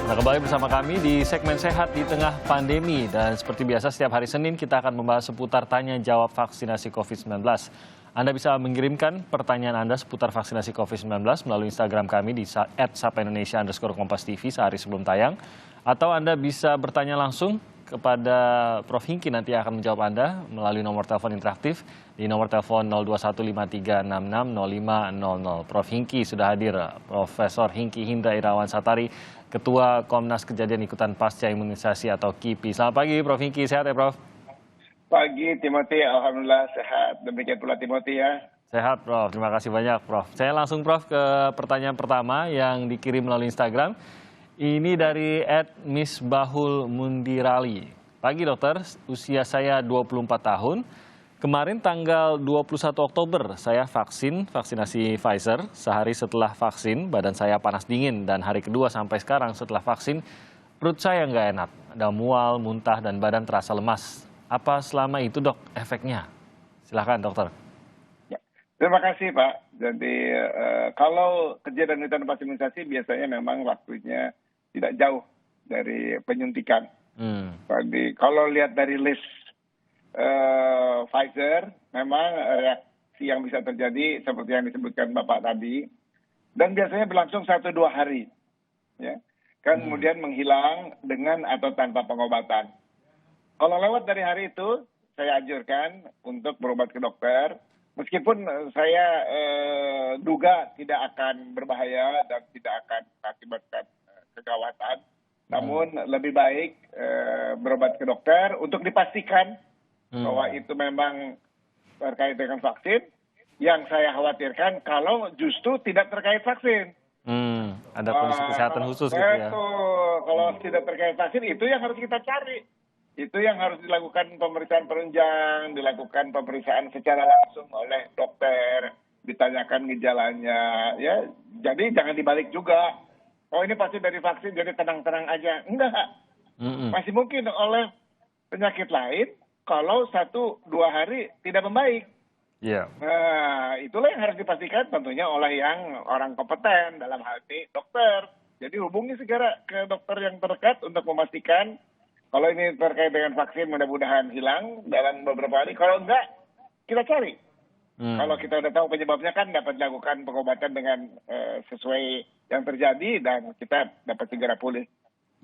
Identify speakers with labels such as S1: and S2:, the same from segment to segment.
S1: Nah, kembali bersama kami di segmen Sehat di Tengah Pandemi. Dan seperti biasa setiap hari Senin kita akan membahas seputar tanya jawab vaksinasi COVID-19. Anda bisa mengirimkan pertanyaan Anda seputar vaksinasi COVID-19 melalui Instagram kami di @sapaindonesia_kompas.tv sehari sebelum tayang. Atau Anda bisa bertanya langsung kepada Prof. Hingki, nanti akan menjawab Anda melalui nomor telepon interaktif di nomor telepon 02153660500. Prof. Hingki sudah hadir, Profesor Hingki Hindra Irawan Satari, Ketua Komnas Kejadian Ikutan Pasca Imunisasi atau KIPI. Selamat pagi Prof. Hingki, sehat ya Prof?
S2: Pagi Timothy, Alhamdulillah sehat. Demikian pula Timothy ya.
S1: Sehat Prof, terima kasih banyak Prof. Saya langsung Prof ke pertanyaan pertama yang dikirim melalui Instagram. Ini dari @misbahul mundirali. Pagi dokter, usia saya 24 tahun. Kemarin tanggal 21 Oktober saya vaksinasi Pfizer. Sehari setelah vaksin badan saya panas dingin dan hari kedua sampai sekarang setelah vaksin perut saya nggak enak. Ada mual, muntah dan badan terasa lemas. Apa selama itu dok efeknya? Silahkan dokter.
S2: Ya. Terima kasih Pak. Jadi kalau kejadian ikutan vaksinasi biasanya memang waktunya tidak jauh dari penyuntikan. Jadi kalau lihat dari list Pfizer, memang reaksi yang bisa terjadi seperti yang disebutkan Bapak tadi, dan biasanya berlangsung 1-2 hari, ya. Kemudian menghilang dengan atau tanpa pengobatan. Kalau lewat dari hari itu, saya anjurkan untuk berobat ke dokter, meskipun saya duga tidak akan berbahaya dan tidak akan mengakibatkan kegawatan, namun lebih baik berobat ke dokter untuk dipastikan bahwa itu memang terkait dengan vaksin. Yang saya khawatirkan kalau justru tidak terkait vaksin.
S1: Ada kondisi kesehatan khusus gitu ya?
S2: Betul, kalau tidak terkait vaksin itu yang harus kita cari. Itu yang harus dilakukan pemeriksaan penunjang, dilakukan pemeriksaan secara langsung oleh dokter, ditanyakan gejalanya, ya. Jadi jangan dibalik juga. Oh ini pasti dari vaksin, jadi tenang-tenang aja. Enggak. Masih mungkin oleh penyakit lain kalau 1-2 hari tidak membaik.
S1: Iya.
S2: Nah, itulah yang harus dipastikan tentunya oleh yang orang kompeten dalam hal ini dokter. Jadi hubungi segera ke dokter yang terdekat untuk memastikan kalau ini terkait dengan vaksin mudah-mudahan hilang dalam beberapa hari. Kalau enggak, kita cari. Kalau kita udah tahu penyebabnya kan dapat dilakukan pengobatan dengan sesuai yang terjadi dan kita dapat segera pulih.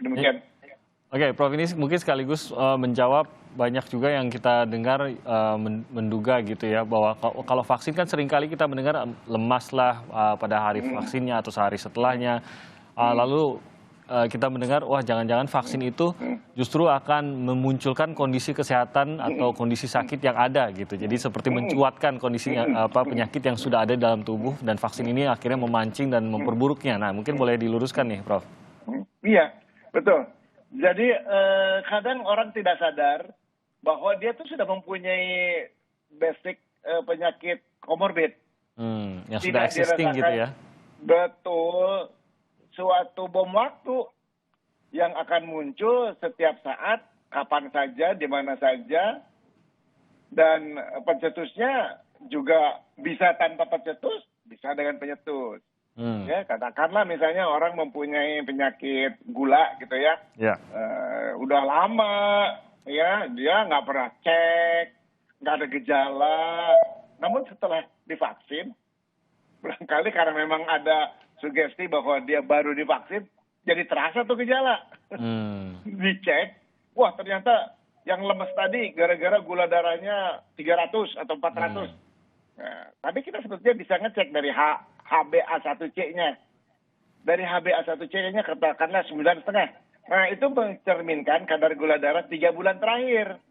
S2: Demikian.
S1: Oke, Prof, ini mungkin sekaligus menjawab banyak juga yang kita dengar menduga gitu ya, bahwa kalau vaksin kan seringkali kita mendengar lemas lah pada hari vaksinnya atau sehari setelahnya. Lalu kita mendengar, wah jangan-jangan vaksin itu justru akan memunculkan kondisi kesehatan atau kondisi sakit yang ada gitu. Jadi seperti mencuatkan kondisi penyakit yang sudah ada dalam tubuh dan vaksin ini akhirnya memancing dan memperburuknya. Nah, mungkin boleh diluruskan nih, Prof.
S2: Iya, betul. Jadi kadang orang tidak sadar bahwa dia tuh sudah mempunyai basic penyakit komorbid.
S1: Yang sudah existing gitu ya.
S2: Betul. Suatu bom waktu yang akan muncul setiap saat, kapan saja, di mana saja, dan pencetusnya juga bisa tanpa pencetus, bisa dengan pencetus. Ya, katakanlah misalnya orang mempunyai penyakit gula gitu ya, udah lama, ya dia nggak pernah cek, nggak ada gejala, namun setelah divaksin, barangkali karena memang ada sugesti bahwa dia baru divaksin, jadi terasa tuh gejala. Dicek, wah ternyata yang lemes tadi gara-gara gula darahnya 300 atau 400. Nah, tapi kita sebetulnya bisa ngecek dari HbA1c-nya. Dari HbA1c-nya katakanlah 9,5. Nah itu mencerminkan kadar gula darah 3 bulan terakhir.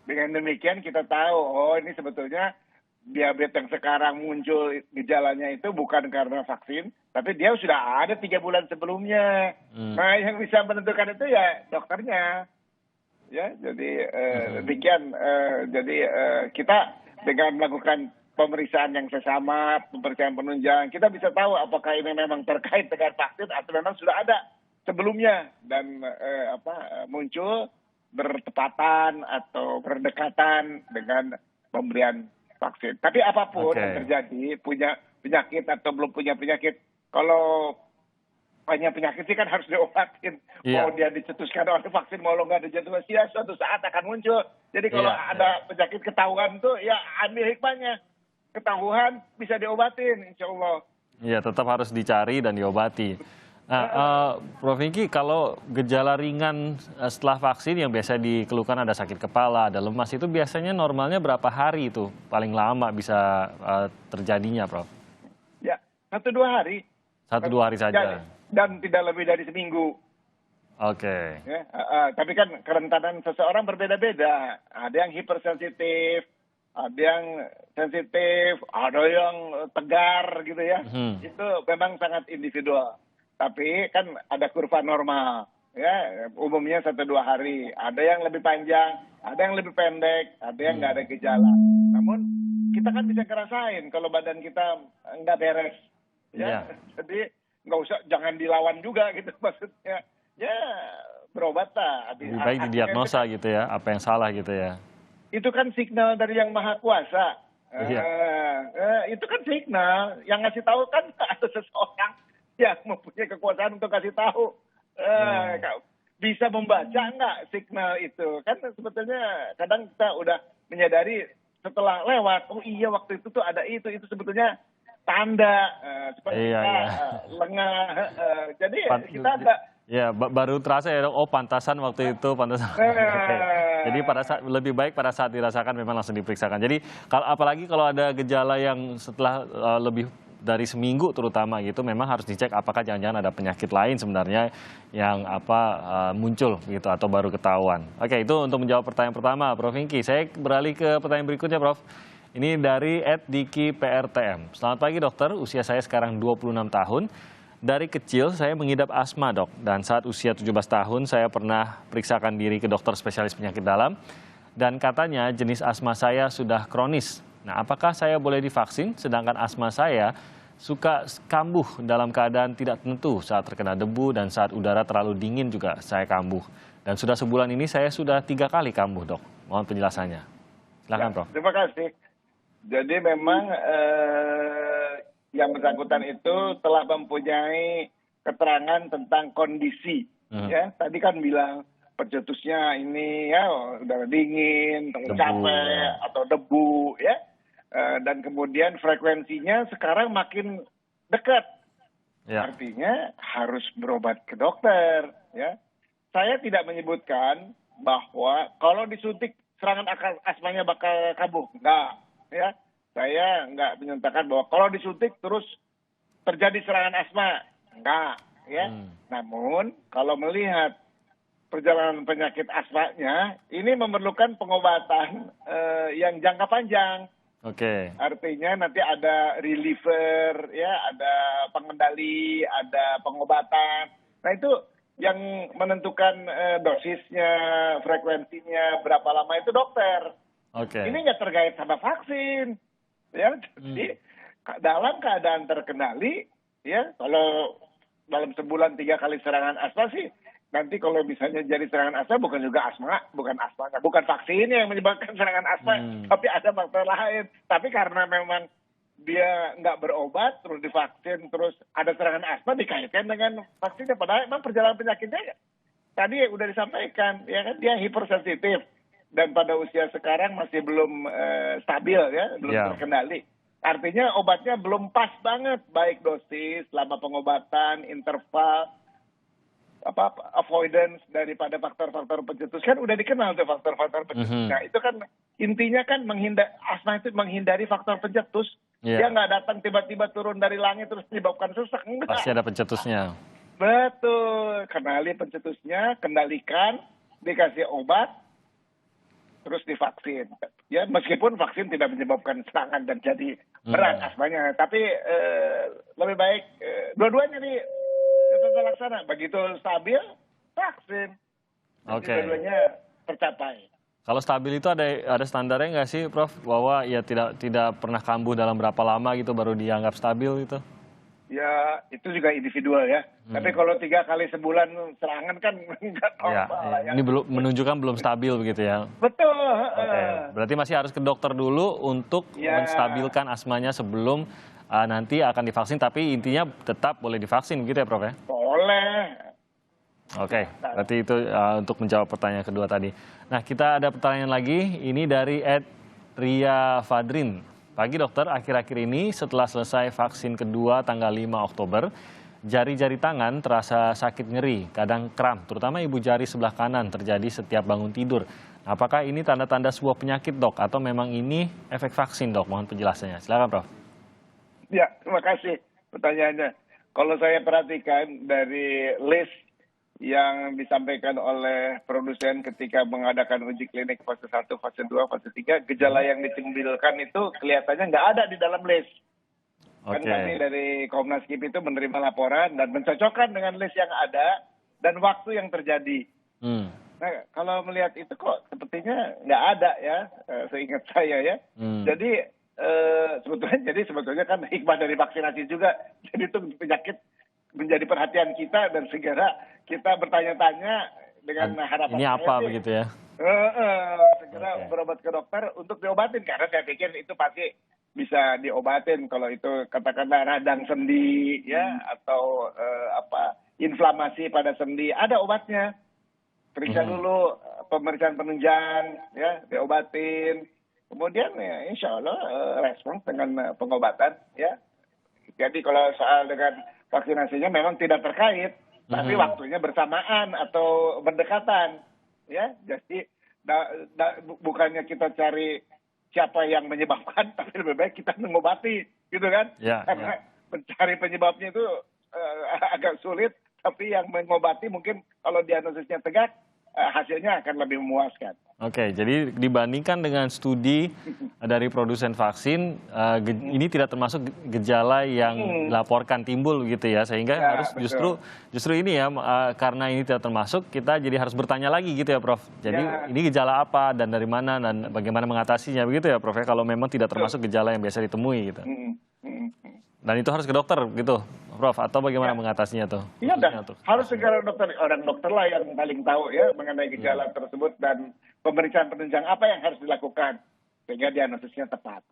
S2: Dengan demikian kita tahu, oh ini sebetulnya diabetes yang sekarang muncul gejalanya itu bukan karena vaksin, tapi dia sudah ada 3 bulan sebelumnya. Nah, yang bisa menentukan itu ya dokternya. Ya, jadi demikian. Jadi kita dengan melakukan pemeriksaan yang sesama, pemeriksaan penunjang, kita bisa tahu apakah ini memang terkait dengan vaksin atau memang sudah ada sebelumnya dan muncul bertepatan atau berdekatan dengan pemberian vaksin. Tapi apapun yang terjadi, punya penyakit atau belum punya penyakit, kalau banyak penyakit sih kan harus diobatin.
S1: Iya.
S2: Mau dia dicetuskan oleh vaksin, mau lo nggak dijatuhkan, ya suatu saat akan muncul. Jadi kalau
S1: Iya,
S2: ada penyakit ketahuan tuh, ya ambil hikmahnya. Ketahuan bisa diobatin, insya Allah.
S1: Iya, tetap harus dicari dan diobati. Nah, Prof. Vicky, kalau gejala ringan setelah vaksin yang biasa dikeluhkan ada sakit kepala, ada lemas, itu biasanya normalnya berapa hari itu paling lama bisa terjadinya, Prof?
S2: Ya, 1-2 hari.
S1: 1-2 hari saja.
S2: Dan tidak lebih dari seminggu.
S1: Oke.
S2: Ya, tapi kan kerentanan seseorang berbeda-beda. Ada yang hipersensitif, ada yang sensitif, ada yang tegar gitu ya. Itu memang sangat individual. Tapi kan ada kurva normal. Ya, umumnya 1-2 hari. Ada yang lebih panjang, ada yang lebih pendek, ada yang nggak ada gejala. Namun kita kan bisa ngerasain kalau badan kita nggak beres. Ya, jadi nggak usah, jangan dilawan juga gitu maksudnya. Ya, berobat lah.
S1: Lebih baik didiagnosa gitu ya, apa yang salah gitu ya.
S2: Itu kan signal dari Yang Maha Kuasa.
S1: Iya.
S2: Itu kan signal. Yang ngasih tahu kan ada seseorang yang mempunyai kekuasaan untuk kasih tahu. Bisa membaca nggak signal itu? Kan sebetulnya kadang kita udah menyadari setelah lewat, oh iya waktu itu tuh ada itu sebetulnya tanda seperti lengah. Jadi kita ada.
S1: Ya, baru terasa ya dok, oh pantasan waktu itu, pantasan. Okay. Jadi lebih baik pada saat dirasakan memang langsung diperiksakan. Jadi apalagi kalau ada gejala yang setelah lebih dari seminggu terutama gitu, memang harus dicek apakah jangan-jangan ada penyakit lain sebenarnya yang muncul gitu atau baru ketahuan. Oke, itu untuk menjawab pertanyaan pertama, Prof. Vicky. Saya beralih ke pertanyaan berikutnya, Prof. Ini dari @diki_prtm. Selamat pagi dokter, usia saya sekarang 26 tahun. Dari kecil saya mengidap asma dok, dan saat usia 17 tahun saya pernah periksakan diri ke dokter spesialis penyakit dalam, dan katanya jenis asma saya sudah kronis. Nah, apakah saya boleh divaksin, sedangkan asma saya suka kambuh dalam keadaan tidak tentu saat terkena debu dan saat udara terlalu dingin juga saya kambuh. Dan sudah sebulan ini saya sudah 3 kali kambuh dok. Mohon penjelasannya. Silakan Prof.
S2: Terima kasih. Jadi memang yang bersangkutan itu telah mempunyai keterangan tentang kondisi. Ya, tadi kan bilang pencetusnya ini ya udara dingin, capek atau debu ya. Dan kemudian frekuensinya sekarang makin dekat. Ya. Artinya harus berobat ke dokter ya. Saya tidak menyebutkan bahwa kalau disuntik serangan asmanya bakal kambuh. Enggak ya. Saya nggak menyatakan bahwa kalau disuntik terus terjadi serangan asma. Enggak, ya. Namun, kalau melihat perjalanan penyakit asmanya, ini memerlukan pengobatan yang jangka panjang.
S1: Oke.
S2: Artinya nanti ada reliever, ya, ada pengendali, ada pengobatan. Nah, itu yang menentukan dosisnya, frekuensinya, berapa lama itu dokter.
S1: Oke.
S2: Ini nggak terkait sama vaksin. Ya, jadi dalam keadaan terkendali, ya kalau dalam sebulan 3 kali serangan asma sih, nanti kalau misalnya jadi serangan asma bukan juga asma, bukan vaksinnya yang menyebabkan serangan asma, tapi ada faktor lain. Tapi karena memang dia nggak berobat, terus divaksin, terus ada serangan asma dikaitkan dengan vaksinnya. Padahal memang perjalanan penyakitnya tadi udah disampaikan, ya kan dia hipersensitif. Dan pada usia sekarang masih belum stabil ya, belum terkendali. Artinya obatnya belum pas banget, baik dosis, lama pengobatan, interval, avoidance daripada faktor-faktor pencetus. Kan udah dikenal tuh faktor-faktor pencetus. Nah itu kan intinya kan asma itu menghindari faktor pencetus. Dia nggak datang tiba-tiba turun dari langit terus menyebabkan sesak. Enggak.
S1: Pasti ada pencetusnya.
S2: Betul, kenali pencetusnya, kendalikan, dikasih obat, terus divaksin. Ya, meskipun vaksin tidak menyebabkan serangan dan jadi berat asmanya, tapi lebih baik dua-duanya nih kita laksana. Begitu stabil, vaksin.
S1: Oke.
S2: Dua-duanya tercapai.
S1: Kalau stabil itu ada standarnya nggak sih, Prof? Bahwa ya tidak pernah kambuh dalam berapa lama gitu baru dianggap stabil gitu?
S2: Ya, itu juga individual ya. Tapi kalau 3 kali sebulan serangan kan nggak normal.
S1: Ya. Ini menunjukkan belum stabil begitu ya?
S2: Betul.
S1: Oke. Berarti masih harus ke dokter dulu untuk menstabilkan asmanya sebelum nanti akan divaksin, tapi intinya tetap boleh divaksin gitu ya Prof ya?
S2: Boleh.
S1: Oke, berarti itu untuk menjawab pertanyaan kedua tadi. Nah, kita ada pertanyaan lagi, ini dari Ria Fadrin. Pagi dokter, akhir-akhir ini setelah selesai vaksin kedua tanggal 5 Oktober, jari-jari tangan terasa sakit nyeri, kadang kram, terutama ibu jari sebelah kanan terjadi setiap bangun tidur. Apakah ini tanda-tanda sebuah penyakit dok, atau memang ini efek vaksin dok? Mohon penjelasannya. Silakan Prof.
S2: Ya, terima kasih pertanyaannya. Kalau saya perhatikan dari list yang disampaikan oleh produsen ketika mengadakan uji klinik fase 1, fase 2, fase 3, gejala yang ditimbulkan itu kelihatannya nggak ada di dalam list. Kan kami dari Komnas KIP itu menerima laporan dan mencocokkan dengan list yang ada dan waktu yang terjadi. Nah, kalau melihat itu kok sepertinya nggak ada ya, seingat saya ya. Jadi sebetulnya kan hikmah dari vaksinasi juga. Jadi itu penyakit menjadi perhatian kita dan segera kita bertanya-tanya dengan harapan
S1: ini apa begitu ya?
S2: Segera berobat ke dokter untuk diobatin, karena saya pikir itu pasti bisa diobatin kalau itu katakanlah radang sendi ya atau inflamasi pada sendi, ada obatnya. Periksa dulu pemeriksaan penunjang ya, diobatin. Kemudian ya insya Allah respons dengan pengobatan ya. Jadi kalau soal dengan vaksinasinya memang tidak terkait, tapi waktunya bersamaan atau berdekatan, ya. Jadi bukannya kita cari siapa yang menyebabkan, tapi lebih baik kita mengobati, gitu kan? Karena mencari penyebabnya itu agak sulit, tapi yang mengobati mungkin kalau diagnosisnya tegak, hasilnya akan lebih memuaskan.
S1: Oke, jadi dibandingkan dengan studi dari produsen vaksin, ini tidak termasuk gejala yang dilaporkan timbul gitu ya, sehingga harus justru ini ya, karena ini tidak termasuk, kita jadi harus bertanya lagi gitu ya Prof. Jadi ini gejala apa dan dari mana dan bagaimana mengatasinya begitu ya Prof ya, kalau memang tidak termasuk gejala yang biasa ditemui gitu. Dan itu harus ke dokter gitu, Prof, atau bagaimana mengatasinya tuh?
S2: Iya, harus segera dokter, orang dokter lah yang paling tahu ya mengenai gejala tersebut dan pemeriksaan penunjang apa yang harus dilakukan sehingga diagnosisnya tepat.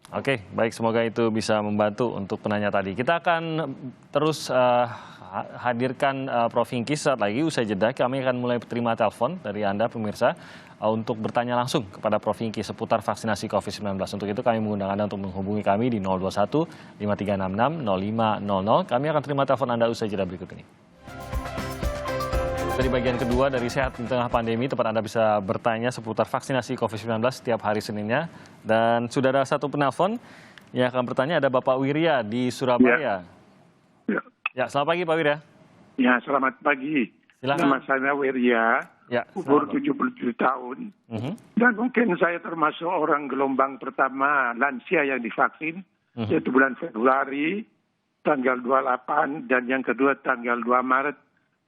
S1: Oke, baik, semoga itu bisa membantu untuk penanya tadi. Kita akan terus hadirkan Prof Hingki saat lagi, usai jeda kami akan mulai terima telepon dari Anda pemirsa untuk bertanya langsung kepada Prof Hingki seputar vaksinasi COVID-19. Untuk itu kami mengundang Anda untuk menghubungi kami di 021 5366 0500. Kami akan terima telepon Anda usai jeda berikut ini. Dari bagian kedua dari Sehat di Tengah Pandemi, tempat Anda bisa bertanya seputar vaksinasi COVID-19 setiap hari Seninnya. Dan sudah ada satu penelpon yang akan bertanya, ada Bapak Wirya di Surabaya. Ya, selamat pagi Pak Wirya.
S3: Ya, selamat pagi.
S1: Silakan.
S3: Nama saya Wirya, umur 77 tahun. Dan mungkin saya termasuk orang gelombang pertama lansia yang divaksin, yaitu bulan Februari, tanggal 28, dan yang kedua tanggal 2 Maret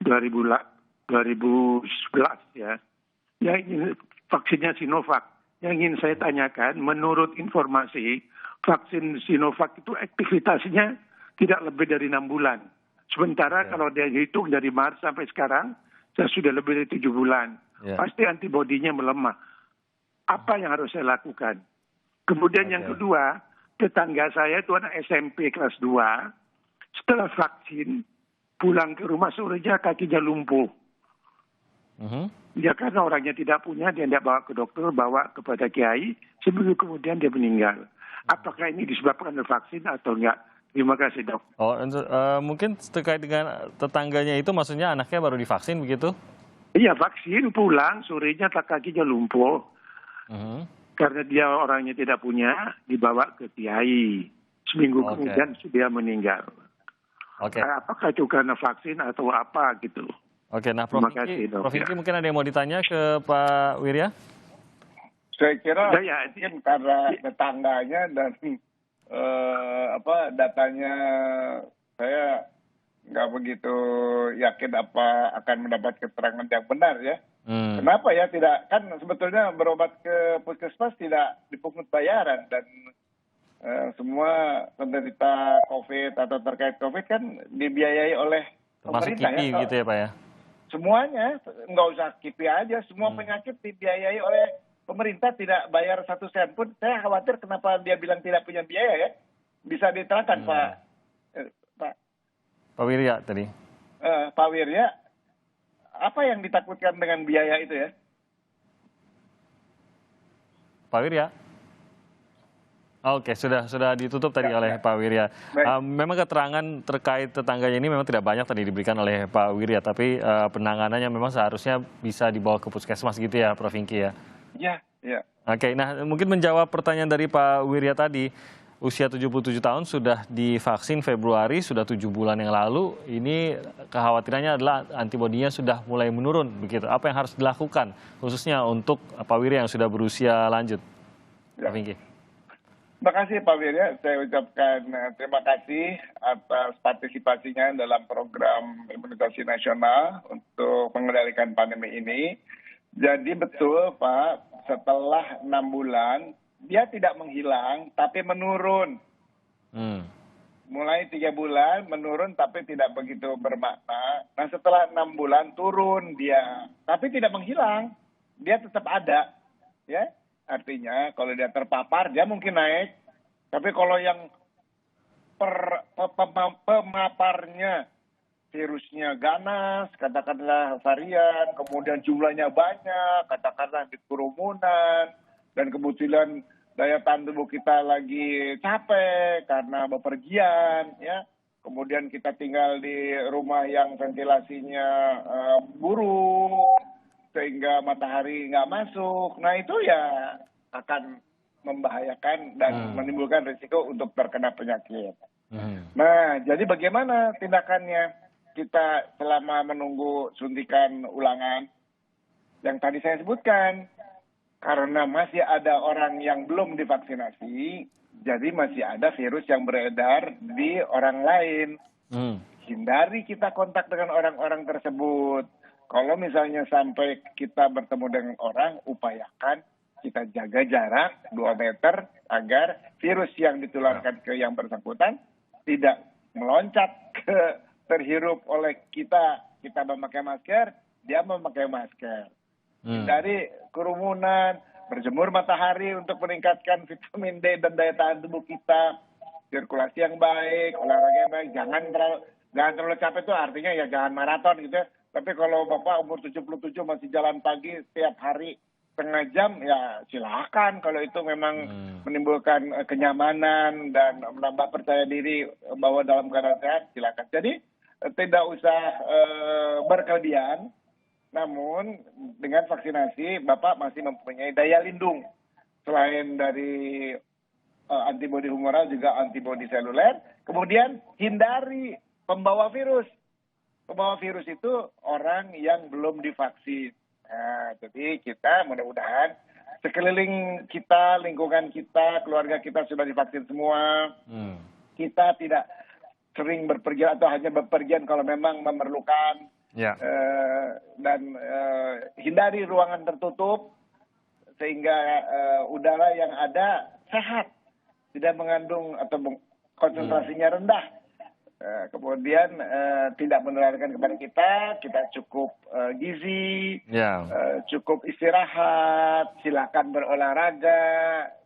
S3: 2011 ya. Yang ini vaksinnya Sinovac. Yang ingin saya tanyakan, menurut informasi, vaksin Sinovac itu aktivitasnya tidak lebih dari 6 bulan. Sementara kalau dia hitung dari Maret sampai sekarang, saya sudah lebih dari 7 bulan. Pasti antibodinya melemah. Apa yang harus saya lakukan? Kemudian yang kedua, tetangga saya itu anak SMP kelas 2. Setelah vaksin, pulang ke rumah sorenya kakinya lumpuh. Ya karena orangnya tidak punya, dia tidak bawa ke dokter, bawa kepada kiai. Seminggu kemudian dia meninggal. Apakah ini disebabkan oleh vaksin atau enggak? Terima kasih dok.
S1: Mungkin terkait dengan tetangganya itu, maksudnya anaknya baru divaksin begitu?
S3: Iya, vaksin pulang sorenya kakinya lumpuh. Karena dia orangnya tidak punya, dibawa ke kiai. Seminggu kemudian dia meninggal. Apakah itu karena vaksin atau apa gitu?
S1: Oke, nah Prof Hingki mungkin ada yang mau ditanya ke Pak Wirya?
S2: Saya kira mungkin karena tetangganya dan datanya saya nggak begitu yakin apa akan mendapat keterangan yang benar ya. Kenapa ya tidak, kan sebetulnya berobat ke puskesmas tidak dipungut bayaran dan semua penderita COVID atau terkait COVID kan dibiayai oleh pemerintah.
S1: Termasuk KIPI gitu ya Pak ya?
S2: Semuanya, nggak usah KIPI aja, semua penyakit dibiayai oleh pemerintah, tidak bayar 1 sen pun. Saya khawatir kenapa dia bilang tidak punya biaya ya. Bisa diterangkan Pak
S1: Pak Wirya tadi.
S2: Pak Wirya, apa yang ditakutkan dengan biaya itu ya?
S1: Pak Wirya. Oke, sudah ditutup tadi oleh Pak Wirya. Memang keterangan terkait tetangganya ini memang tidak banyak tadi diberikan oleh Pak Wirya, tapi penanganannya memang seharusnya bisa dibawa ke puskesmas gitu ya, Prof. Hingki ya?
S2: Iya.
S1: Oke, nah mungkin menjawab pertanyaan dari Pak Wirya tadi, usia 77 tahun sudah divaksin Februari, sudah 7 bulan yang lalu, ini kekhawatirannya adalah antibodinya sudah mulai menurun, begitu. Apa yang harus dilakukan, khususnya untuk Pak Wirya yang sudah berusia lanjut? Prof. Hingki.
S2: Terima kasih Pak Wirya, saya ucapkan terima kasih atas partisipasinya dalam program imunisasi nasional untuk mengendalikan pandemi ini. Jadi betul Pak, setelah 6 bulan, dia tidak menghilang tapi menurun. Mulai 3 bulan menurun tapi tidak begitu bermakna. Nah setelah 6 bulan turun dia, tapi tidak menghilang, dia tetap ada, ya. Artinya kalau dia terpapar dia mungkin naik, tapi kalau yang pemaparnya virusnya ganas, katakanlah varian, kemudian jumlahnya banyak, katakanlah di kerumunan, dan kebetulan daya tahan tubuh kita lagi capek karena bepergian, ya. Kemudian kita tinggal di rumah yang ventilasinya buruk, sehingga matahari nggak masuk. Nah itu ya akan membahayakan dan menimbulkan risiko untuk terkena penyakit. Nah jadi bagaimana tindakannya kita selama menunggu suntikan ulangan yang tadi saya sebutkan? Karena masih ada orang yang belum divaksinasi, jadi masih ada virus yang beredar di orang lain. Hindari kita kontak dengan orang-orang tersebut. Kalau misalnya sampai kita bertemu dengan orang, upayakan kita jaga jarak 2 meter agar virus yang ditularkan ke yang bersangkutan tidak meloncat terhirup oleh kita. Kita memakai masker, dia memakai masker. Hindari kerumunan, berjemur matahari untuk meningkatkan vitamin D dan daya tahan tubuh kita. Sirkulasi yang baik, olahraga yang baik, jangan terlalu capek itu artinya ya jangan maraton gitu ya. Tapi kalau Bapak umur 77 masih jalan pagi setiap hari setengah jam, ya silakan. Kalau itu memang menimbulkan kenyamanan dan menambah percaya diri bahwa dalam keadaan sehat, silakan. Jadi tidak usah berkelebihan, namun dengan vaksinasi Bapak masih mempunyai daya lindung. Selain dari antibodi humoral juga antibodi seluler. Kemudian hindari pembawa virus. Pembawa virus itu orang yang belum divaksin. Nah, jadi kita mudah-mudahan sekeliling kita, lingkungan kita, keluarga kita sudah divaksin semua. Kita tidak sering berpergian atau hanya berpergian kalau memang memerlukan. Dan hindari ruangan tertutup sehingga udara yang ada sehat, tidak mengandung atau konsentrasinya rendah. Kemudian tidak menularkan kepada kita cukup gizi, cukup istirahat, silakan berolahraga.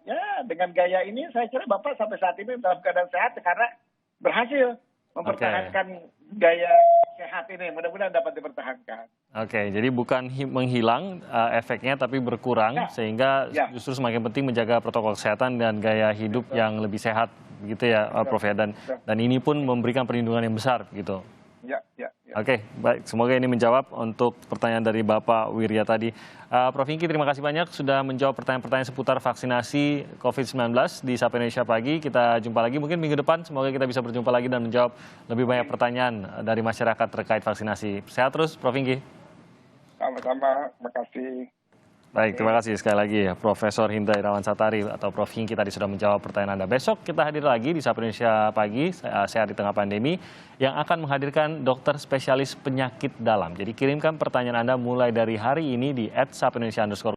S2: Ya, dengan gaya ini saya kira Bapak sampai saat ini dalam keadaan sehat karena berhasil mempertahankan gaya sehat ini. Mudah-mudahan dapat dipertahankan. Oke,
S1: jadi bukan menghilang efeknya tapi berkurang sehingga justru semakin penting menjaga protokol kesehatan dan gaya hidup yang lebih sehat begitu ya Prof ya, dan ini pun memberikan perlindungan yang besar gitu. Oke, baik, semoga ini menjawab untuk pertanyaan dari Bapak Wirya tadi. Prof Hingki, terima kasih banyak sudah menjawab pertanyaan-pertanyaan seputar vaksinasi COVID-19 di Sapa Indonesia Pagi. Kita jumpa lagi mungkin minggu depan, semoga kita bisa berjumpa lagi dan menjawab lebih banyak pertanyaan dari masyarakat terkait vaksinasi. Sehat terus Prof Hingki.
S2: Sama-sama, terima kasih.
S1: Baik, terima kasih sekali lagi Profesor Hinda Irawan Satari atau Prof Hingki tadi sudah menjawab pertanyaan Anda. Besok kita hadir lagi di Sapa Indonesia Pagi, Sehat di Tengah Pandemi, yang akan menghadirkan dokter spesialis penyakit dalam. Jadi kirimkan pertanyaan Anda mulai dari hari ini di @sapaindonesia_.